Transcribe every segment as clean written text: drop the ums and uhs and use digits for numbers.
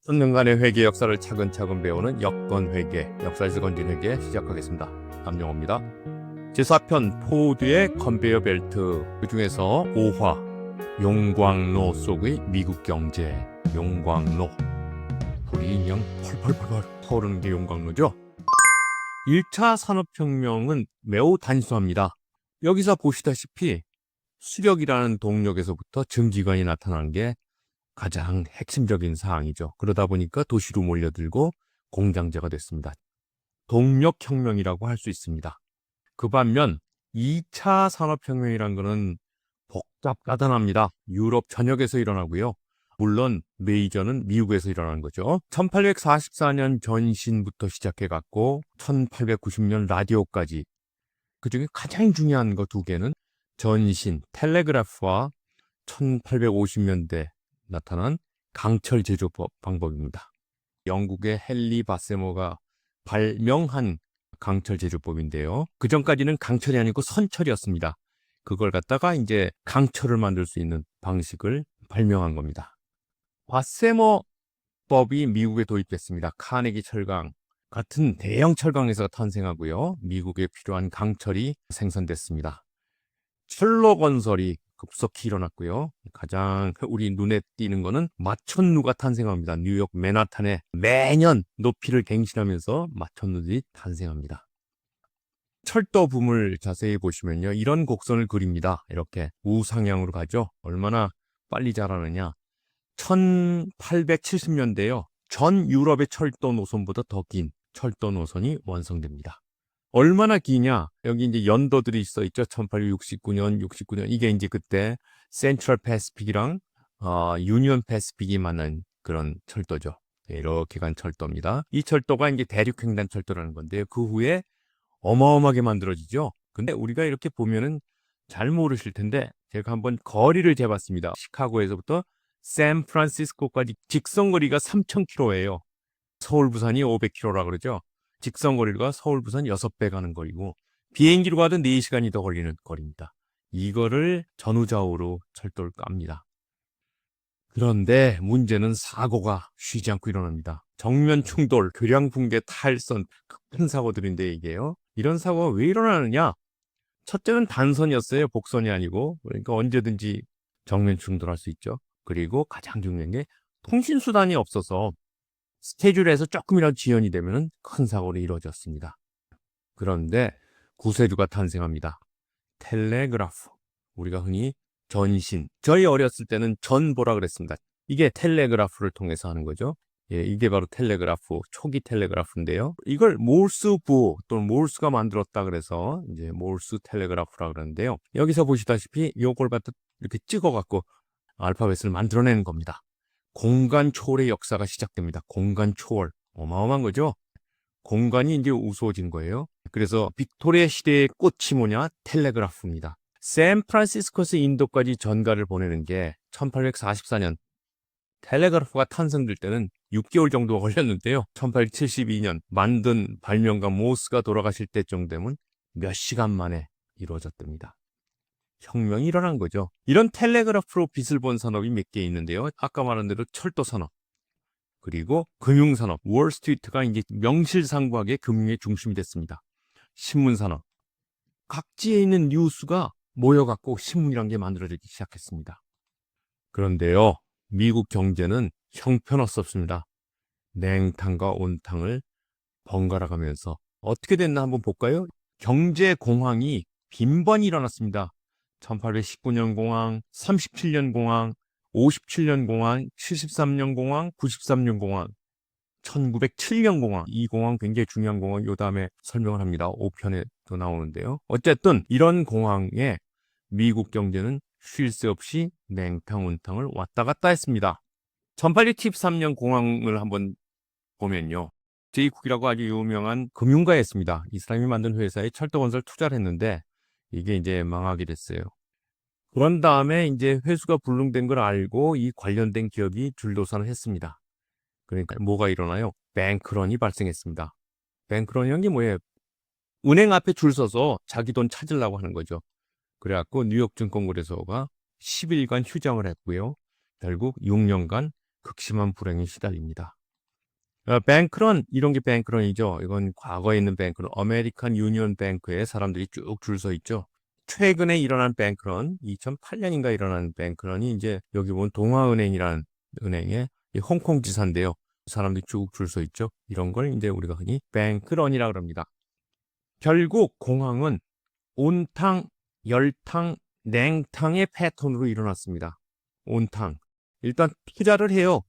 천년간의 회계 역사를 차근차근 배우는 여건회계, 역사에서 건진 회계 시작하겠습니다. 남영호입니다. 제4편 포드의 컨베이어 벨트, 그 중에서 5화 용광로 속의 미국 경제. 용광로, 불이 그냥 펄펄펄 타오르는 게 용광로죠. 1차 산업혁명은 매우 단순합니다. 여기서 보시다시피 수력이라는 동력에서부터 증기관이 나타나는 게 가장 핵심적인 사항이죠. 그러다 보니까 도시로 몰려들고 공장제가 됐습니다. 동력혁명이라고 할 수 있습니다. 그 반면 2차 산업혁명이란 것은 복잡가단합니다. 유럽 전역에서 일어나고요. 물론 메이저는 미국에서 일어나는 거죠. 1844년 전신부터 시작해갖고 1890년 라디오까지, 그중에 가장 중요한 거 두 개는 전신, 텔레그래프와 1850년대 나타난 강철 제조법 방법입니다. 영국의 헨리 바세모가 발명한 강철 제조법인데요. 그 전까지는 강철이 아니고 선철이었습니다. 그걸 갖다가 이제 강철을 만들 수 있는 방식을 발명한 겁니다. 바세모 법이 미국에 도입됐습니다. 카네기 철강 같은 대형 철강에서 탄생하고요. 미국에 필요한 강철이 생산됐습니다. 철로 건설이 급속히 일어났고요. 가장 우리 눈에 띄는 거는 마천루가 탄생합니다. 뉴욕 맨하탄에 매년 높이를 갱신하면서 마천루들이 탄생합니다. 철도 붐을 자세히 보시면요. 이런 곡선을 그립니다. 이렇게 우상향으로 가죠. 얼마나 빨리 자라느냐. 1870년대요. 전 유럽의 철도 노선보다 더 긴 철도 노선이 완성됩니다. 얼마나 기냐? 여기 이제 연도들이 있죠. 1869년, 69년. 이게 이제 그때 센트럴 패시픽이랑 유니온 패시픽이 만난 그런 철도죠. 네, 이렇게 간 철도입니다. 이 철도가 이제 대륙횡단 철도라는 건데요. 그 후에 어마어마하게 만들어지죠. 근데 우리가 이렇게 보면은 잘 모르실 텐데 제가 한번 거리를 재봤습니다. 시카고에서부터 샌프란시스코까지 직선거리가 3,000km예요. 서울 부산이 500km라 그러죠. 직선거리가 서울 부산 6배 가는 거리고 비행기로 가도 4시간이 더 걸리는 거리입니다. 이거를 전후좌우로 철도를 깝니다. 그런데 문제는 사고가 쉬지 않고 일어납니다. 정면 충돌, 교량 붕괴, 탈선, 큰 사고들인데 이게요. 이런 사고가 왜 일어나느냐? 첫째는 단선이었어요. 복선이 아니고. 그러니까 언제든지 정면 충돌할 수 있죠. 그리고 가장 중요한 게 통신수단이 없어서 스케줄에서 조금이라도 지연이 되면 큰 사고로 이루어졌습니다. 그런데 구세주가 탄생합니다. 텔레그라프. 우리가 흔히 전신. 저희 어렸을 때는 전보라 그랬습니다. 이게 텔레그라프를 통해서 하는 거죠. 예, 이게 바로 텔레그라프, 초기 텔레그라프인데요. 이걸 몰스부 또는 몰스가 만들었다 그래서 이제 몰스 텔레그라프라 그러는데요. 여기서 보시다시피 요걸 갖다 이렇게 찍어갖고 알파벳을 만들어내는 겁니다. 공간 초월의 역사가 시작됩니다. 공간 초월. 어마어마한 거죠? 공간이 이제 우스워진 거예요. 그래서 빅토리아 시대의 꽃이 뭐냐? 텔레그라프입니다. 샌프란시스코에서 인도까지 전가를 보내는 게 1844년 텔레그래프가 탄생될 때는 6개월 정도가 걸렸는데요. 1872년 만든 발명가 모스가 돌아가실 때쯤 되면 몇 시간 만에 이루어졌답니다. 혁명이 일어난 거죠. 이런 텔레그래프로 빛을 본 산업이 몇 개 있는데요. 아까 말한 대로 철도 산업, 그리고 금융산업, 월스트리트가 이제 명실상부하게 금융의 중심이 됐습니다. 신문산업, 각지에 있는 뉴스가 모여갖고 신문이란 게 만들어지기 시작했습니다. 그런데요, 미국 경제는 형편없었습니다. 냉탕과 온탕을 번갈아 가면서 어떻게 됐나 한번 볼까요? 경제 공황이 빈번히 일어났습니다. 1819년 공황, 37년 공황, 57년 공황, 73년 공황, 93년 공황, 1907년 공황. 이 공황 굉장히 중요한 공황. 요 다음에 설명을 합니다. 5편에도 나오는데요. 어쨌든 이런 공황에 미국 경제는 쉴 새 없이 냉탕, 온탕을 왔다 갔다 했습니다. 1873년 공황을 한번 보면요. 제이쿡이라고 아주 유명한 금융가였습니다. 이 사람이 만든 회사에 철도건설 투자를 했는데 이게 이제 망하게 됐어요. 그런 다음에 이제 회수가 불능된 걸 알고 이 관련된 기업이 줄도산을 했습니다. 그러니까 뭐가 일어나요? 뱅크런이 발생했습니다. 뱅크런이란 게 뭐예요? 은행 앞에 줄 서서 자기 돈 찾으려고 하는 거죠. 그래갖고 뉴욕 증권거래소가 10일간 휴정을 했고요. 결국 6년간 극심한 불행에 시달립니다. 뱅크런, 이런 게 뱅크런이죠. 이건 과거에 있는 뱅크런, 아메리칸 유니언 뱅크에 사람들이 쭉 줄 서 있죠. 최근에 일어난 뱅크런, 2008년인가 일어난 뱅크런이 이제 여기 보면 동아은행이라는 은행의 홍콩 지사인데요. 사람들이 쭉 줄 서 있죠. 이런 걸 이제 우리가 흔히 뱅크런이라고 합니다. 결국 공황은 온탕, 열탕, 냉탕의 패턴으로 일어났습니다. 온탕. 일단 투자를 해요.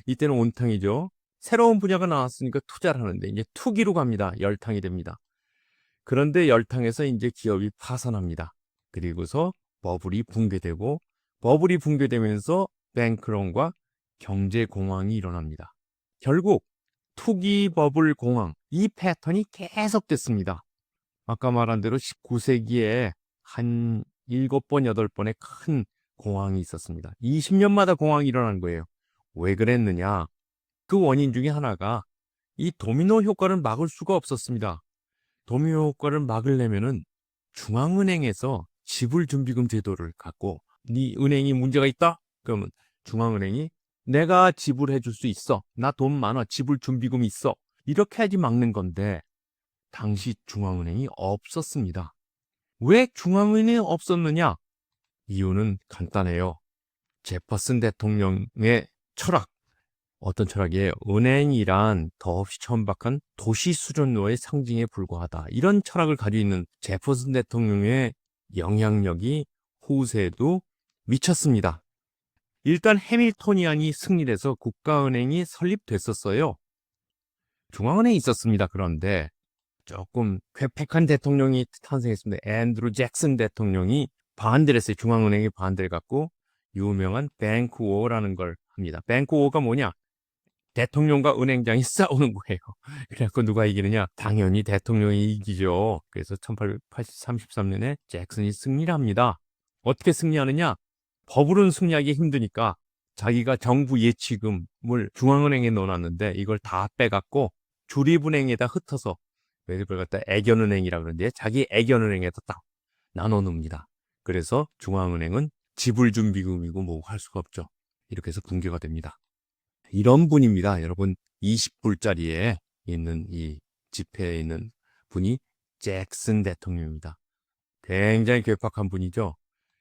이때는 온탕이죠. 새로운 분야가 나왔으니까 투자를 하는데 이제 투기로 갑니다. 열탕이 됩니다. 그런데 열탕에서 이제 기업이 파산합니다. 그리고서 버블이 붕괴되고 버블이 붕괴되면서 뱅크런과 경제 공황이 일어납니다. 결국 투기 버블 공황 이 패턴이 계속됐습니다. 아까 말한 대로 19세기에 한 7번, 8번의 큰 공황이 있었습니다. 20년마다 공황이 일어난 거예요. 왜 그랬느냐? 그 원인 중에 하나가 이 도미노 효과를 막을 수가 없었습니다. 도미노 효과를 막으려면은 중앙은행에서 지불준비금 제도를 갖고 네 은행이 문제가 있다? 그러면 중앙은행이 내가 지불해 줄 수 있어. 나 돈 많아. 지불준비금 있어. 이렇게 해야지 막는 건데 당시 중앙은행이 없었습니다. 왜 중앙은행이 없었느냐? 이유는 간단해요. 제퍼슨 대통령의 철학. 어떤 철학이에요? 은행이란 더없이 천박한 도시 수준로의 상징에 불과하다. 이런 철학을 가지고 있는 제퍼슨 대통령의 영향력이 후세에도 미쳤습니다. 일단 해밀토니안이 승리를 해서 국가은행이 설립됐었어요. 중앙은행이 있었습니다. 그런데 조금 괴팍한 대통령이 탄생했습니다. 앤드루 잭슨 대통령이 반대를 했어요. 중앙은행이 반대를 갖고 유명한 뱅크 워라는 걸 합니다. 뱅크 워가 뭐냐? 대통령과 은행장이 싸우는 거예요. 그래갖고 누가 이기느냐? 당연히 대통령이 이기죠. 그래서 1833년에 잭슨이 승리를 합니다. 어떻게 승리하느냐? 버블은 승리하기 힘드니까 자기가 정부 예치금을 중앙은행에 넣어놨는데 이걸 다 빼갖고 주립은행에다 흩어서 이걸 갖다 애견은행이라고 그러는데 자기 애견은행에다 딱 나눠 놓습니다. 그래서 중앙은행은 지불준비금이고 뭐고 할 수가 없죠. 이렇게 해서 붕괴가 됩니다. 이런 분입니다. 여러분 20불짜리에 있는 이 지폐에 있는 분이 잭슨 대통령입니다. 굉장히 괴팍한 분이죠.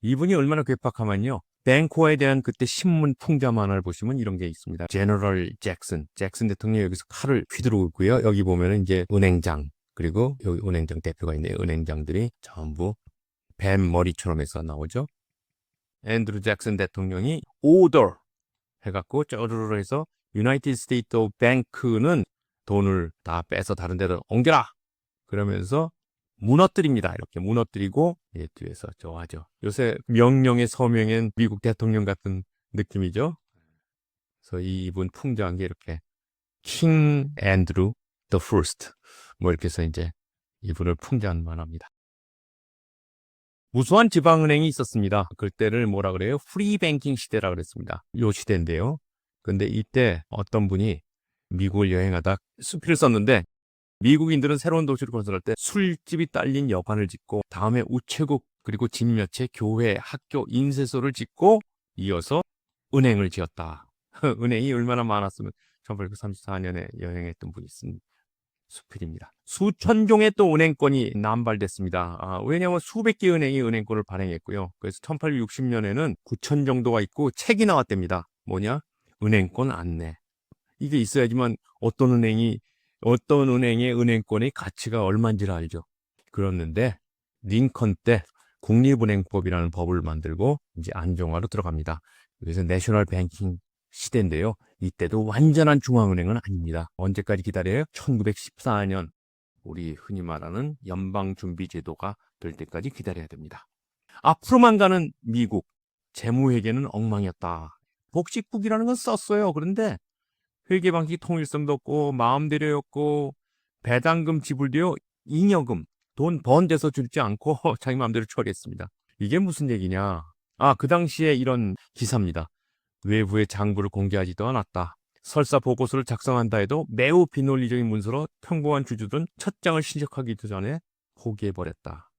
이분이 얼마나 괴팍하면요. 뱅코에 대한 그때 신문 풍자 만화를 보시면 이런 게 있습니다. 제너럴 잭슨 대통령이 여기서 칼을 휘두르고 있고요. 여기 보면은 이제 은행장, 그리고 여기 은행장 대표가 있네요. 은행장들이 전부 뱀 머리처럼 해서 나오죠. 앤드루 잭슨 대통령이 오더 해갖고 쪼르르 해서 유나이티드 스테이트 오브 뱅크는 돈을 다 빼서 다른 데로 옮겨라. 그러면서 무너뜨립니다. 이렇게 무너뜨리고 뒤에서 좋아하죠. 요새 명령의 서명엔 미국 대통령 같은 느낌이죠. 그래서 이분 풍자한 게 이렇게 킹 앤드루 the first 뭐 이렇게 해서 이제 이분을 풍자한 만합니다. 무수한 지방은행이 있었습니다. 그때를 뭐라 그래요? 프리 뱅킹 시대라 그랬습니다. 요 시대인데요. 근데 이때 어떤 분이 미국을 여행하다 수필을 썼는데 미국인들은 새로운 도시를 건설할 때 술집이 딸린 여관을 짓고 다음에 우체국 그리고 집 몇 채, 교회, 학교, 인쇄소를 짓고 이어서 은행을 지었다. 은행이 얼마나 많았으면 1834년에 여행했던 분이 쓴 수필입니다. 수천 종의 또 은행권이 남발됐습니다. 왜냐하면 수백 개 은행이 은행권을 발행했고요. 그래서 1860년에는 9천 정도가 있고 책이 나왔답니다. 뭐냐? 은행권 안내. 이게 있어야지만 어떤 은행의 은행권의 가치가 얼마인지를 알죠. 그랬는데 링컨 때 국립은행법이라는 법을 만들고 이제 안정화로 들어갑니다. 그래서 내셔널 뱅킹 시대인데요. 이때도 완전한 중앙은행은 아닙니다. 언제까지 기다려요? 1914년 우리 흔히 말하는 연방준비제도가 될 때까지 기다려야 됩니다. 앞으로만 가는 미국 재무회계는 엉망이었다. 복식국이라는 건 썼어요. 그런데 회계 방식 통일성도 없고 마음대로였고 배당금 지불도요. 잉여금 돈 번 데서 줄지 않고 자기 마음대로 처리했습니다. 이게 무슨 얘기냐? 그 당시에 이런 기사입니다. 외부의 장부를 공개하지도 않았다. 설사 보고서를 작성한다 해도 매우 비논리적인 문서로 평범한 주주들은 첫 장을 신청하기도 전에 포기해버렸다.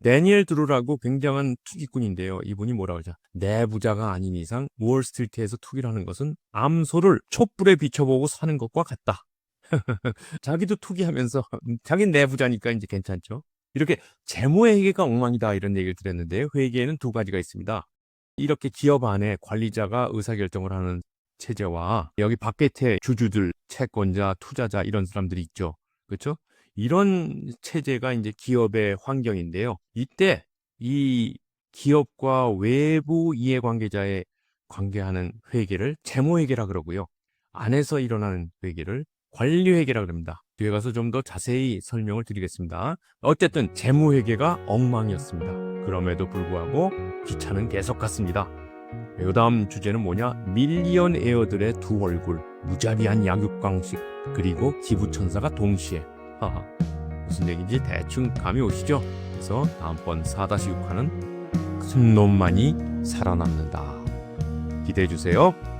데니엘 드루라고 굉장한 투기꾼인데요. 이분이 뭐라고 하죠? 내부자가 아닌 이상 월스트리트에서 투기를 하는 것은 암소를 촛불에 비춰보고 사는 것과 같다. 자기도 투기하면서 자기는 내부자니까 이제 괜찮죠. 이렇게 재무회계가 엉망이다 이런 얘기를 드렸는데요. 회계에는 두 가지가 있습니다. 이렇게 기업 안에 관리자가 의사결정을 하는 체제와 여기 바깥에 주주들, 채권자, 투자자 이런 사람들이 있죠. 그렇죠? 이런 체제가 이제 기업의 환경인데요. 이때 이 기업과 외부 이해관계자의 관계하는 회계를 재무회계라 그러고요. 안에서 일어나는 회계를 관리회계라 그럽니다. 뒤에 가서 좀 더 자세히 설명을 드리겠습니다. 어쨌든 재무회계가 엉망이었습니다. 그럼에도 불구하고 기차는 계속 갔습니다. 이 다음 주제는 뭐냐? 밀리언 에어들의 두 얼굴, 무자비한 약육강식, 그리고 기부천사가 동시에. 하하, 무슨 얘기인지 대충 감이 오시죠? 그래서 다음번 4-6화는 큰 놈만이 살아남는다. 기대해주세요.